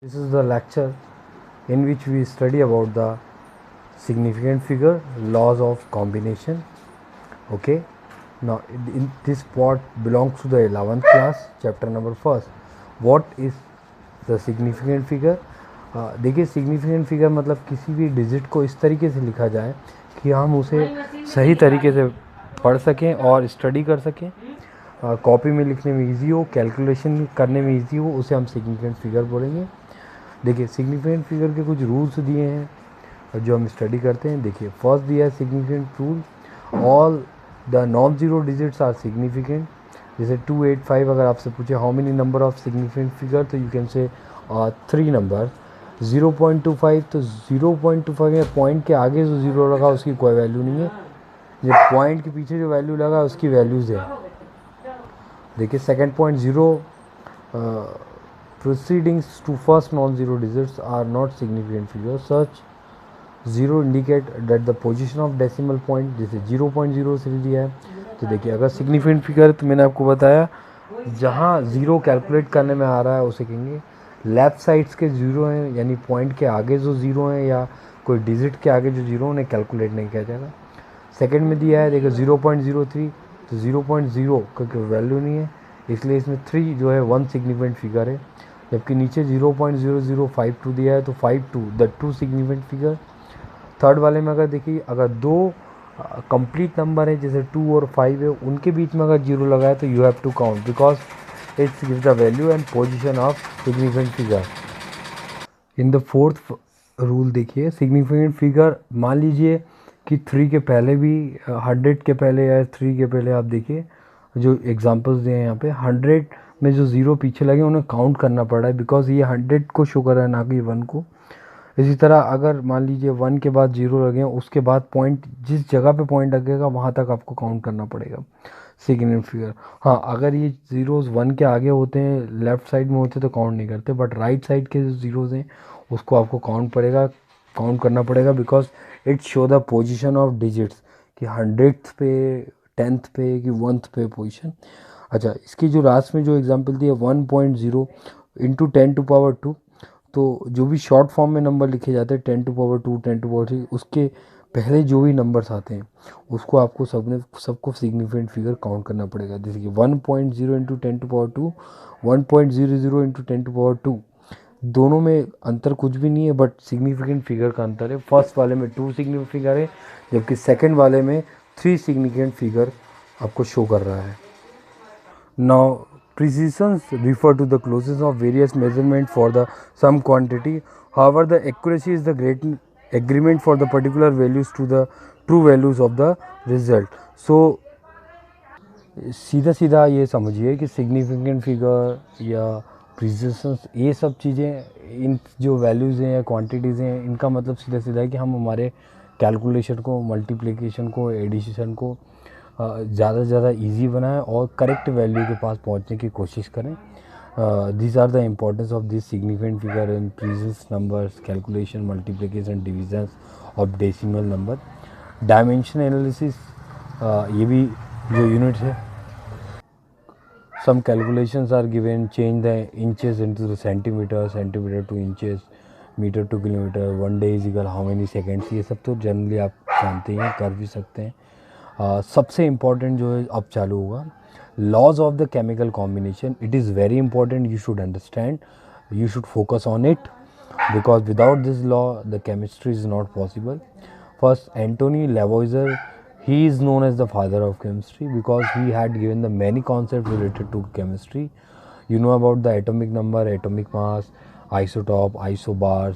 This is the lecture in which we study about the significant figure, laws of combination. Okay, now in this part belongs to the 11th class, chapter number first. What is the significant figure? देखिए significant figure मतलब किसी भी digit को इस तरीके से लिखा जाए कि हम उसे सही तरीके से पढ़ सकें और स्टडी कर सकें, कॉपी में लिखने में इजी हो, कैलकुलेशन करने में इजी हो, उसे हम सिग्निफिकेंट फिगर बोलेंगे। देखिए सिग्निफिकेंट फिगर के कुछ रूल्स दिए हैं जो हम स्टडी करते हैं। देखिए फर्स्ट दिया है significant rule, all the non zero digits are significant. जैसे 285 अगर आपसे पूछे how many number of significant figure, तो यू कैन से 3 नंबर। 0.25 तो 0.25 में पॉइंट के आगे जो ज़ीरो लगा उसकी कोई वैल्यू नहीं है, जो पॉइंट के पीछे जो वैल्यू लगा उसकी वैल्यूज़ है। देखिए second point, zero proceedings to first non-zero digits are not significant figures. Such zero indicate that the position of decimal point, जैसे 0.0 से लिया है तो देखिए अगर सिग्निफिकेंट फिगर, तो मैंने आपको बताया जहाँ ज़ीरो कैलकुलेट करने में आ रहा है उसे कहेंगे लेफ़्ट साइड्स के ज़ीरो हैं, यानी पॉइंट के आगे जो ज़ीरो हैं या कोई डिजिट के आगे जो ज़ीरो उन्हें कैलकुलेट नहीं किया जाएगा। सेकेंड में दिया है देखो 0.03, तो 0.0 का कोई वैल्यू नहीं है, इसलिए इसमें 3 जो है 1 सिग्निफिकेंट फिगर है। जबकि नीचे 0.0052 दिया है तो 52 the two significant figure. Third वाले में अगर देखिए अगर दो कंप्लीट नंबर है जैसे 2 और 5 है, उनके बीच में अगर जीरो लगा है तो you have to count because it's give the value and position of significant figure. In the fourth rule देखिए सिग्निफिकेंट फिगर, मान लीजिए कि 3 के पहले भी 100 के पहले या 3 के पहले आप देखिए जो एग्जांपल्स दिए हैं यहाँ पे 100 में जो ज़ीरो पीछे लगे उन्हें काउंट करना पड़ रहा है बिकॉज ये 100 को शो कर रहा है ना कि 1 को। इसी तरह अगर मान लीजिए 1 के बाद ज़ीरो लगे उसके बाद पॉइंट जिस जगह पे पॉइंट लगेगा वहाँ तक आपको काउंट करना पड़ेगा सिग्निफिकेंट फिगर। हाँ अगर ये ज़ीरोज़ 1 के आगे होते हैं, लेफ़्ट साइड में होते तो काउंट नहीं करते, बट राइट साइड के जो ज़ीरोज़ हैं उसको आपको काउंट करना पड़ेगा because it show the position of digits कि 100th पे, 10th पे कि 1th पे पोजिशन। अच्छा इसकी जो लास्ट में जो एग्जांपल दी है 1.0 इंटू 10⁻², तो जो भी शॉर्ट फॉर्म में नंबर लिखे जाते हैं 10⁻², 10⁻3, उसके पहले जो भी नंबर्स आते हैं उसको आपको सबको सिग्निफिकेंट फिगर काउंट करना पड़ेगा। जैसे कि 1.0 इंटू 10⁻², 1.00 इंटू 10⁻², दोनों में अंतर कुछ भी नहीं है बट सिग्निफिकेंट फिगर का अंतर है। फर्स्ट वाले में 2 सिग्निफिकेंट फिगर है जबकि सेकंड वाले में 3 सिग्निफिकेंट फिगर आपको शो कर रहा है। Now precisions refer to the closest of various measurement for the some quantity. However, the accuracy is the great agreement for the particular values to the true values of the result. So सीधा सीधा ये समझिए कि significant figure या प्रिसिशंस ये सब चीज़ें, इन जो वैल्यूज़ हैं या क्वांटिटीज़ हैं, इनका मतलब सीधा सीधा है कि हम हमारे कैलकुलेशन को, मल्टीप्लिकेशन को, एडिशन को ज़्यादा से ज़्यादा ईजी बनाएं और करेक्ट वैल्यू के पास पहुंचने की कोशिश करें। These are the importance of this significant figure in previous numbers, calculation, multiplication, divisions of decimal number. Dimension analysis, ये भी जो यूनिट है, some calculations are given, change the inches into the centimeter, centimeter to inches, metre to kilometre, 1 day is equal how many seconds, ये सब तो generally आप जानते हैं, कर भी सकते हैं। सबसे इम्पॉर्टेंट जो है अब चालू होगा laws of the chemical combination. It is very important, you should understand, you should focus on it because without this law the chemistry is not possible. First, Antony Lavoisier, he is known as the father of chemistry because he had given the many concepts related to chemistry. You know about the atomic number, atomic mass, isotope, isobars,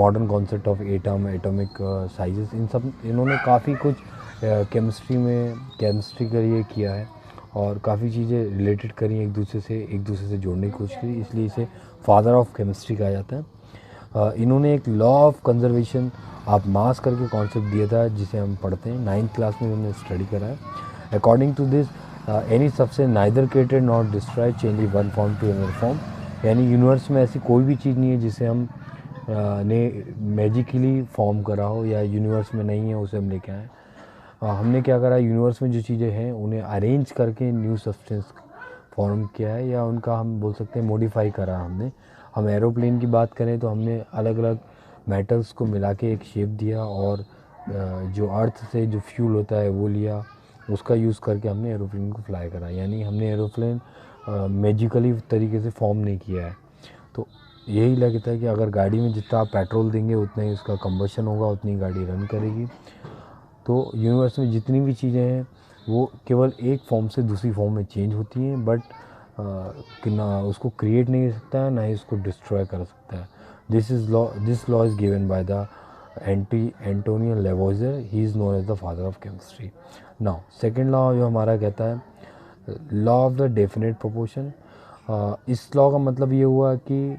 modern concept of atom, atomic sizes, इन सब इन्होंने काफ़ी कुछ chemistry में chemistry का ये किया है और काफ़ी चीज़ें रिलेटेड करी एक दूसरे से जोड़ने की कोशिश करी, इसलिए इसे फादर ऑफ केमिस्ट्री कहा जाता है। इन्होंने एक law of conservation of mass करके कॉन्सेप्ट दिया था जिसे हम पढ़ते हैं 9th क्लास में, इन्होंने स्टडी करा है। According to this any substance neither created not destroy change one form to another form, यानी यूनिवर्स में ऐसी कोई भी चीज़ नहीं है जिसे हम ने मैजिकली फॉर्म करा हो या यूनिवर्स में नहीं है उसे हम लेके आए। हमने क्या करा, यूनिवर्स में जो चीज़ें हैं उन्हें अरेंज करके न्यू सब्सटेंस फॉर्म किया है या उनका हम बोल सकते हैं मॉडिफाई करा हमने हम एरोप्लेन की बात करें तो हमने अलग अलग मेटल्स को मिला के एक शेप दिया और जो अर्थ से जो फ्यूल होता है वो लिया, उसका यूज़ करके हमने एरोप्लेन को फ्लाई करा। यानी हमने एरोप्लेन मैजिकली तरीके से फॉर्म नहीं किया है। तो यही लगता है कि अगर गाड़ी में जितना आप पेट्रोल देंगे उतना ही उसका कंबशन होगा, उतनी गाड़ी रन करेगी। तो यूनिवर्स में जितनी भी चीज़ें हैं वो केवल एक फॉर्म से दूसरी फॉर्म में चेंज होती हैं, बट कि ना उसको क्रिएट नहीं कर सकता है ना ही उसको डिस्ट्रॉय कर सकता है। This law is given by the Antonio Lavoisier, he is known as the father of chemistry. Now second law जो हमारा कहता है law of the definite proportion. इस लॉ का मतलब ये हुआ कि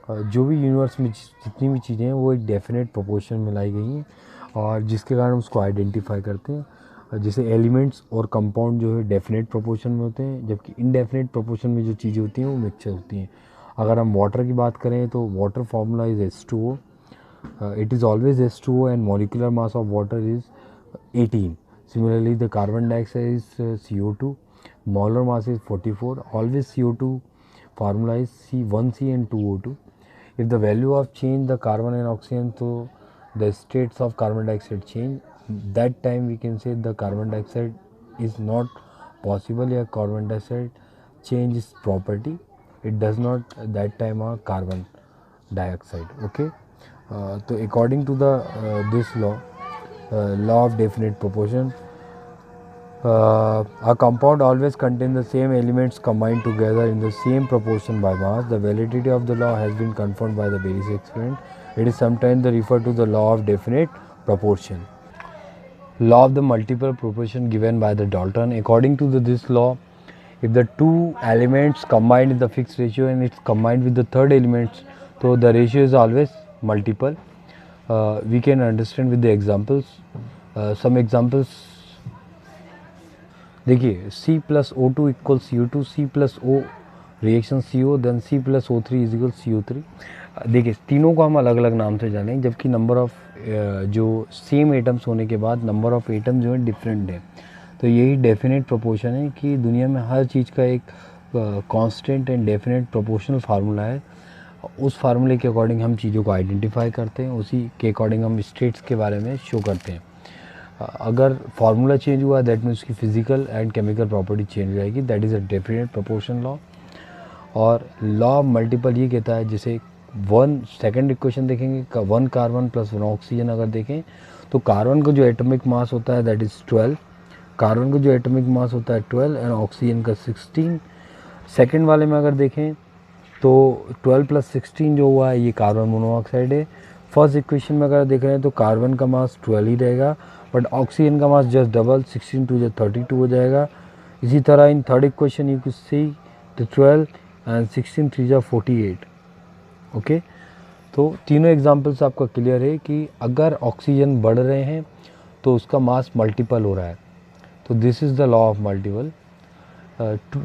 जो भी यूनिवर्स में जितनी भी चीज़ें हैं वो एक डेफिनेट प्रोपोर्शन में लाई गई हैं और जिसके कारण उसको आइडेंटिफाई करते हैं। जैसे एलिमेंट्स और कंपाउंड जो है डेफिनेट प्रोपोर्शन में होते हैं, जबकि इनडेफिनेट प्रोपोर्शन में जो चीज़ें होती हैं वो मिक्सचर होती हैं। अगर हम वाटर की बात करें तो water formula is H2O, it is always H2O and molecular mass of water is 18. Similarly, the carbon dioxide is CO2, molar mass is 44. Always CO2 formula is C1C and 2O2. If the value of change the carbon and oxygen, so the states of carbon dioxide change. That time we can say the carbon dioxide is not possible, या carbon dioxide change its property. It does not that time a carbon dioxide. Okay. तो according to the this law of definite proportion, a compound always contains the same elements combined together in the same proportion by mass. The validity of the law has been confirmed by the Bayes experiment. It is sometimes referred to the law of definite proportion. Law of the multiple proportion given by the Dalton. According to this law, if the two elements combined in the fixed ratio and it's combined with the third element, so the ratio is always multiple. We can understand with the examples. Some examples देखिए, C plus O2 equals CO2, C plus O reaction CO, then C plus O3 is equal CO3। देखिए तीनों को हम अलग अलग नाम से जानेंगे, जबकि नंबर ऑफ जो सेम एटम्स होने के बाद नंबर ऑफ एटम जो है डिफरेंट है। तो यही डेफिनेट प्रोपोर्शन है कि दुनिया में हर चीज़ का एक constant and definite proportional formula है। उस फार्मूले के अकॉर्डिंग हम चीज़ों को आइडेंटिफाई करते हैं, उसी के अकॉर्डिंग हम स्टेट्स के बारे में शो करते हैं। अगर फार्मूला चेंज हुआ दैट मीन्स उसकी physical and chemical property change हो जाएगी, that is a definite proportion law. और लॉ ऑफ मल्टीपल ये कहता है, जैसे वन सेकेंड इक्वेशन देखेंगे, one carbon plus one oxygen अगर देखें तो कार्बन का जो एटॉमिक मास होता है दैट इज़ 12, कार्बन का जो एटॉमिक मास होता है 12 एंड ऑक्सीजन का 16। सेकेंड वाले में अगर देखें तो 12 प्लस 16 जो हुआ है ये कार्बन मोनोऑक्साइड है। फर्स्ट इक्वेशन में अगर देख रहे हैं तो कार्बन का मास 12 ही रहेगा, बट ऑक्सीजन का मास जस्ट डबल, 16 टू जो 32 हो जाएगा। इसी तरह in third equation you can see the 12 and 16 3 जा 48। ओके, तो तीनों एग्जांपल्स आपका क्लियर है कि अगर ऑक्सीजन बढ़ रहे हैं तो उसका मास मल्टीपल हो रहा है। तो this is the law of multiple.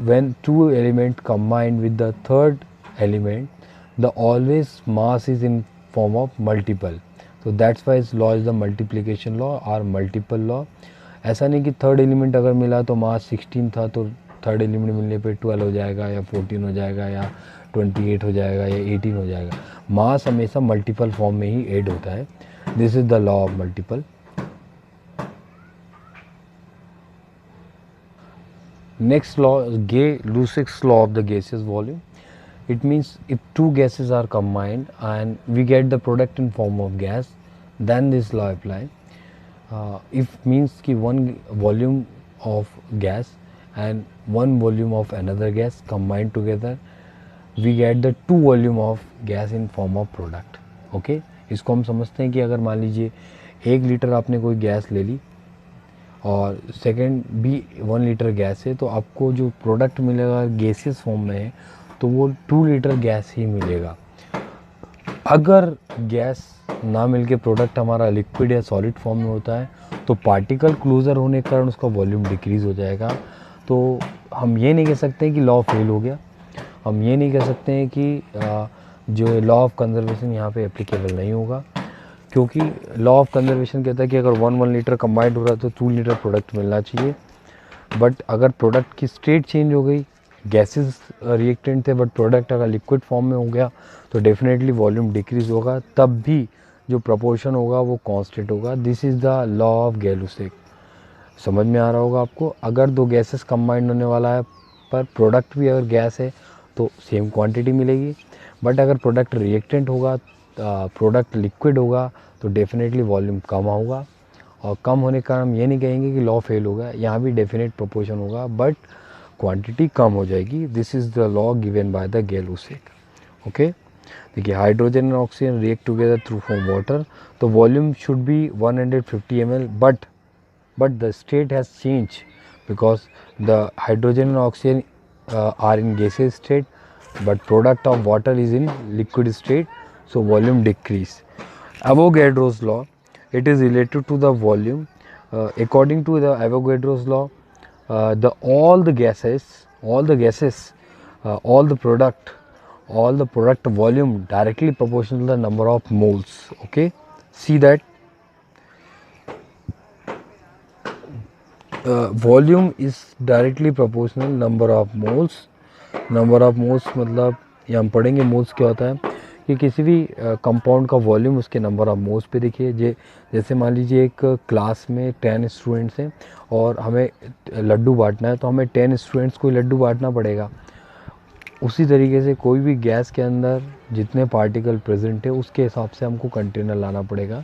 when two elements combine with the third element, the always mass is in form of multiple. So that's why its law is the multiplication law or multiple law. ऐसा नहीं कि third element अगर मिला तो मास 16 था तो third element मिलने पे 12 हो जाएगा या 14 हो जाएगा या 28 हो जाएगा या 18 हो जाएगा। मास हमेशा मल्टीपल फॉर्म में ही ऐड होता है। This is the law of multiple. Next law, Lucek's law of the gaseous volume. It means if two gases are combined and we get the product in form of gas, then this law apply. If means कि one volume of gas and one volume of another gas combined together, we get the two volume of gas in form of product. Okay, इसको हम समझते हैं कि अगर मान लीजिए 1 litre आपने कोई गैस ले ली और सेकेंड भी 1 लीटर गैस है, तो आपको जो प्रोडक्ट मिलेगा गैसियस फॉर्म में है तो वो 2 लीटर गैस ही मिलेगा। अगर गैस ना मिलके प्रोडक्ट हमारा लिक्विड या सॉलिड फॉर्म में होता है तो पार्टिकल क्लोजर होने के कारण उसका वॉल्यूम डिक्रीज़ हो जाएगा। तो हम ये नहीं कह सकते कि लॉ फेल हो गया, हम ये नहीं कह सकते हैं कि जो लॉ ऑफ कंजर्वेशन यहाँ पे एप्लीकेबल नहीं होगा, क्योंकि लॉ ऑफ कंजर्वेशन कहता है कि अगर 1 लीटर कंबाइंड हो रहा है तो 2 लीटर प्रोडक्ट मिलना चाहिए। बट अगर प्रोडक्ट की स्टेट चेंज हो गई गैसेस रिएक्टेंट थे बट प्रोडक्ट अगर लिक्विड फॉर्म में हो गया तो डेफिनेटली वॉल्यूम डिक्रीज होगा, तब भी जो प्रपोर्शन होगा वो कांस्टेंट होगा। This is the law of Gay-Lussac. समझ में आ रहा होगा आपको। अगर दो गैसेस कंबाइंड होने वाला है पर प्रोडक्ट भी अगर गैस है तो सेम क्वांटिटी मिलेगी, बट अगर प्रोडक्ट रिएक्टेंट होगा, प्रोडक्ट लिक्विड होगा तो डेफिनेटली वॉल्यूम कम होगा। और कम होने का हम ये नहीं कहेंगे कि लॉ फेल होगा, यहाँ भी डेफिनेट प्रोपोर्शन होगा बट क्वांटिटी कम हो जाएगी। This is the law given by the Gay Lussac. Okay, देखिए hydrogen and oxygen react together through form water, तो volume should be 150 ml, but the state has changed because the hydrogen and oxygen are in gaseous state, but product of water is in liquid state, so volume decrease. Avogadro's law, it is related to the volume. According to the Avogadro's law, all the gases, all the product volume directly proportional to the number of moles. Okay, see that volume is directly proportional number of moles. Number of moles मतलब ये हम पढ़ेंगे moles क्या होता है कि किसी भी कंपाउंड का वॉल्यूम उसके नंबर ऑफ मोल्स पे देखिए। जैसे मान लीजिए एक क्लास में 10 स्टूडेंट्स हैं और हमें लड्डू बांटना है, तो हमें 10 स्टूडेंट्स को लड्डू बांटना पड़ेगा। उसी तरीके से कोई भी गैस के अंदर जितने पार्टिकल प्रेजेंट है उसके हिसाब से हमको कंटेनर लाना पड़ेगा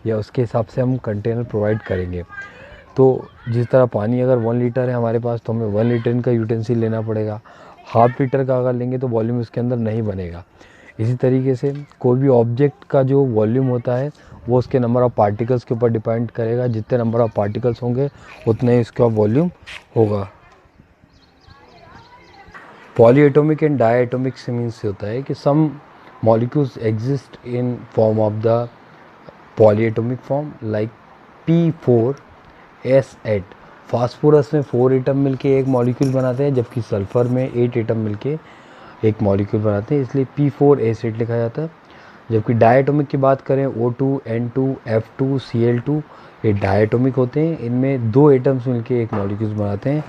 या उसके हिसाब से हम कंटेनर प्रोवाइड करेंगे। तो जिस तरह पानी अगर 1 लीटर है हमारे पास तो हमें 1 लीटर का यूटेंसिल लेना पड़ेगा। हाफ लीटर का अगर लेंगे तो वॉल्यूम उसके अंदर नहीं बनेगा। इसी तरीके से कोई भी ऑब्जेक्ट का जो वॉल्यूम होता है वो उसके नंबर ऑफ़ पार्टिकल्स के ऊपर डिपेंड करेगा। जितने नंबर ऑफ़ पार्टिकल्स होंगे उतने ही उसका वॉल्यूम होगा। पॉलीएटॉमिक एंड डायएटॉमिक से मीन्स होता है कि some molecules exist in form of the polyatomic form like P4S8। Phosphorus में 4 एटम मिलके एक मॉलिक्यूल बनाते हैं, जबकि सल्फर में 8 एटम मिलके एक मॉलिक्यूल बनाते हैं, इसलिए P4S8 लिखा जाता है। जबकि डायएटॉमिक की बात करें O2, N2, F2, Cl2, ये डायएटॉमिक होते हैं। इनमें 2 एटम्स मिलके एक मॉलिक्यूल बनाते हैं।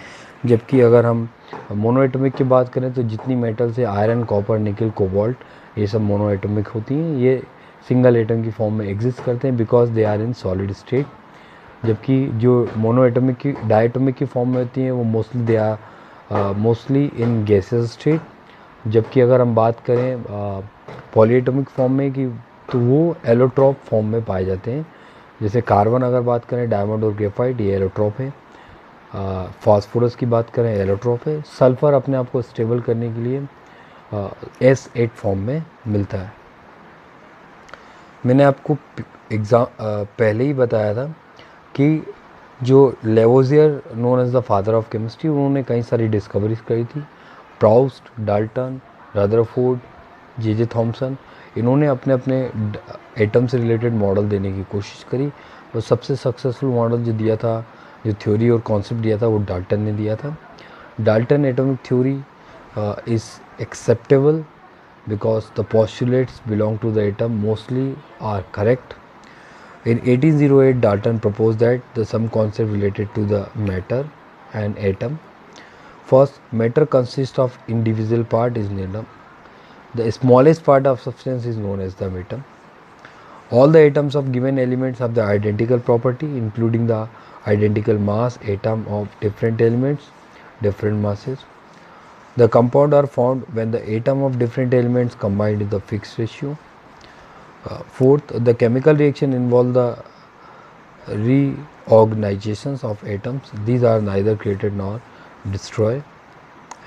जबकि अगर हम मोनोएटॉमिक की बात करें तो जितनी मेटल्स है आयरन, कॉपर, निकल, कोबाल्ट, ये सब मोनोएटॉमिक होती हैं। ये सिंगल एटम की फॉर्म में एग्जिस्ट करते हैं because they are in solid state. जबकि जो मोनोएटॉमिक की डायएटॉमिक की फॉर्म में होती हैं वो मोस्टली इन गैसेस स्टेट। जबकि अगर हम बात करें पॉलीएटॉमिक फॉर्म में कि तो वो एलोट्रॉप फॉर्म में पाए जाते हैं। जैसे कार्बन अगर बात करें, डायमंड और ग्रेफाइट, ये एलोट्रॉप है। फास्फोरस की बात करें, एलोट्रॉप है। सल्फ़र अपने आप को स्टेबल करने के लिए S8 फॉर्म में मिलता है। मैंने आपको पहले ही बताया था कि जो Lavoisier known as the father of chemistry, उन्होंने कई सारी डिस्कवरीज करी थी। Proust, Dalton, Rutherford, J Thomson, इन्होंने अपने अपने एटम से रिलेटेड मॉडल देने की कोशिश करी। और सबसे सक्सेसफुल मॉडल जो दिया था, जो थ्योरी और कॉन्सेप्ट दिया था, वो डाल्टन ने दिया था। Dalton atomic theory is acceptable because the postulates belong to the atom mostly are correct. In 1808, Dalton proposed that some concept related to the matter and atom. First, matter consists of indivisible part is atom. The smallest part of substance is known as the atom. All the atoms of given elements have the identical property, including the identical mass. Atom of different elements, different masses. The compound are formed when the atom of different elements combined in the fixed ratio. Fourth, the chemical reaction involve the reorganizations of atoms. These are neither created nor destroyed.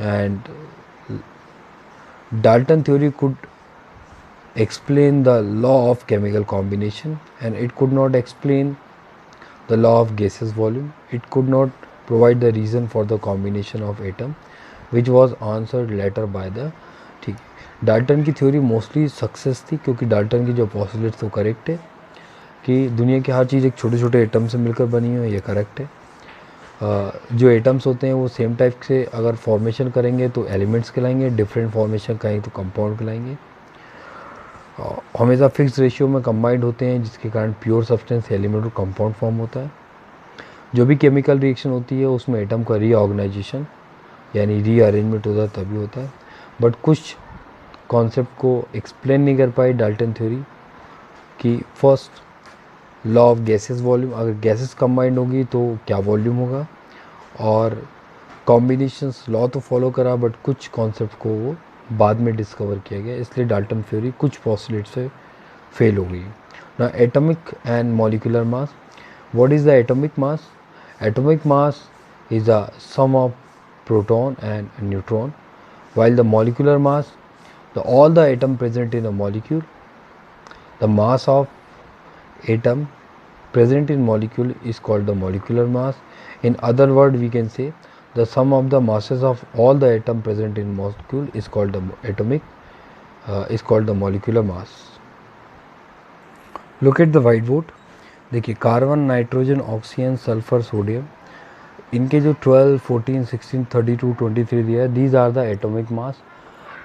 And Dalton theory could explain the law of chemical combination, and it could not explain the law of gaseous volume. It could not provide the reason for the combination of atom, which was answered later by the ठीक। Dalton की theory mostly success थी क्योंकि Dalton की जो postulates वो correct है कि दुनिया की हर चीज़ एक छोटे छोटे एटम से मिलकर बनी है, ये करेक्ट है। जो एटम्स होते हैं वो सेम टाइप से अगर फॉर्मेशन करेंगे तो एलिमेंट्स कहलाएंगे, डिफरेंट फॉर्मेशन करेंगे तो कंपाउंड कहलाएंगे। हमेशा फिक्स रेशियो में कंबाइंड होते हैं, जिसके कारण प्योर सब्सटेंस एलिमेंट और कंपाउंड फॉर्म होता है। जो भी केमिकल रिएक्शन होती है उसमें एटम का रीऑर्गेनाइजेशन यानी रीअरेंजमेंट होता है तभी होता है। बट कुछ कॉन्सेप्ट को एक्सप्लेन नहीं कर पाई डाल्टन थ्योरी कि first law of gases volume, अगर गैसेस कंबाइंड होगी तो क्या वॉल्यूम होगा, और कॉम्बिनेशंस लॉ तो फॉलो करा बट कुछ कॉन्सेप्ट को वो बाद में डिस्कवर किया गया, इसलिए डाल्टन थ्योरी कुछ पॉस्टुलेट से फेल हो गई। ना atomic and molecular mass, what is the atomic mass? Atomic mass is a sum of proton and neutron, while the molecular mass, all the atom present in a molecule, the mass of atom present in molecule is called the molecular mass. In other word, we can say the sum of the masses of all the atom present in molecule is called the is called the molecular mass. Look at the whiteboard. देखिए carbon, nitrogen, oxygen, sulphur, sodium, इनके जो 12, 14, 16, 32, 23 दिया है, these are the atomic mass,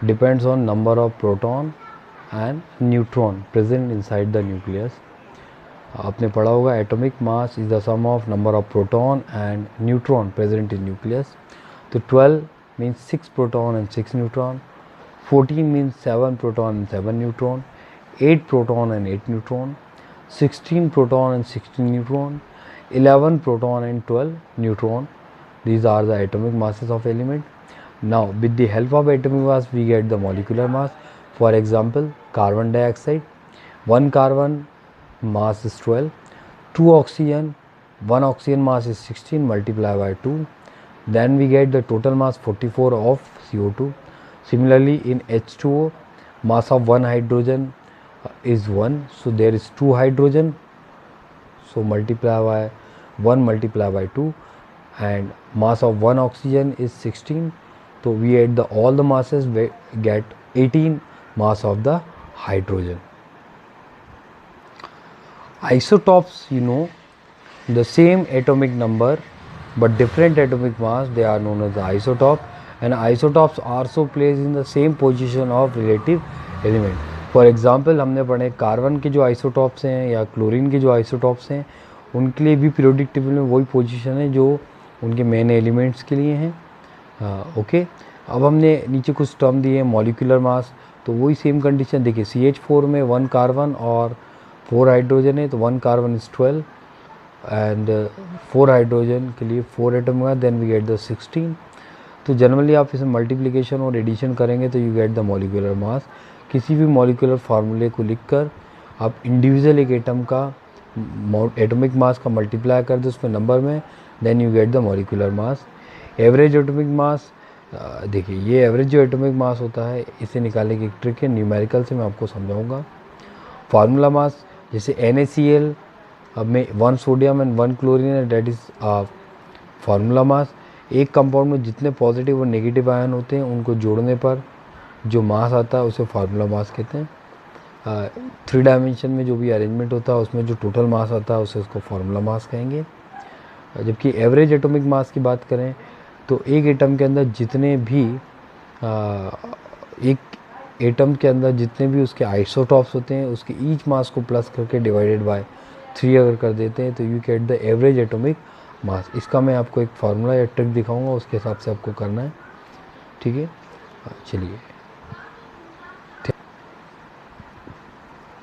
depends on number of proton and neutron present inside the nucleus. आपने पढ़ा होगा atomic mass is the sum of number of proton and neutron present in nucleus. तो 12 means 6 proton and 6 neutron, 14 means 7 proton and 7 neutron, 8 proton and 8 neutron, 16 proton and 16 neutron, 11 proton and 12 neutron. These are the atomic masses of element. Now with the help of atomic mass we get the molecular mass. For example, carbon dioxide, 1 carbon mass is 12, 2 oxygen, 1 oxygen mass is 16 multiplied by 2, then we get the total mass 44 of CO2. Similarly in H2O, mass of 1 hydrogen is 1, so there is 2 hydrogen, so multiply by 1 multiply by 2, and mass of 1 oxygen is 16, so we add all the masses, we get 18 mass of the hydrogen. Isotopes, you know, the same atomic number but different atomic mass, they are known as the isotope, and isotopes also plays in the same position of relative element. For example हमने पढ़े carbon के जो isotopes हैं या chlorine के जो isotopes हैं, उनके लिए भी पीरियोडिक टेबल में वही पोजीशन है जो उनके मेन एलिमेंट्स के लिए हैं। ओके, अब हमने नीचे कुछ टर्म दिए हैं मॉलिक्यूलर मास, तो वही सेम कंडीशन देखिए CH4 में 1 कार्बन और 4 हाइड्रोजन है, तो 1 कार्बन इज़ 12 एंड 4 हाइड्रोजन के लिए 4 एटम हुआ, देन वी गेट द 16। तो जनरली आप इसे मल्टीप्लिकेशन और एडिशन करेंगे तो यू गेट द मॉलिक्यूलर मास। किसी भी मॉलिक्यूलर फार्मूले को लिखकर आप इंडिविजुअल एक एटम का एटॉमिक मास का मल्टीप्लाई कर दो उसमें नंबर में, then you get the molecular mass. Average atomic mass, देखिए ये एवरेज जो एटॉमिक मास होता है इसे निकालने की एक ट्रिक है, न्यूमेरिकल से मैं आपको समझाऊंगा। फार्मूला मास जैसे NaCl अब में 1 सोडियम एंड 1 क्लोरीन है, डेट इज़ फार्मूला मास। एक कंपाउंड में जितने पॉजिटिव और नेगेटिव आयन होते हैं उनको जोड़ने पर जो मास आता है उसे फार्मूला मास कहते हैं। 3 डायमेंशन में जो भी अरेंजमेंट होता है उसमें जो टोटल मास आता है उसे उसको फार्मूला मास कहेंगे। जबकि एवरेज एटॉमिक मास की बात करें तो एक एटम के अंदर जितने भी एक एटम के अंदर जितने भी उसके आइसोटॉप्स होते हैं उसके ईच मास को प्लस करके डिवाइडेड बाय 3 अगर कर देते हैं तो you get the average atomic मास। इसका मैं आपको एक फार्मूला या ट्रिक दिखाऊंगा, उसके हिसाब से आपको करना है, ठीक है। चलिए।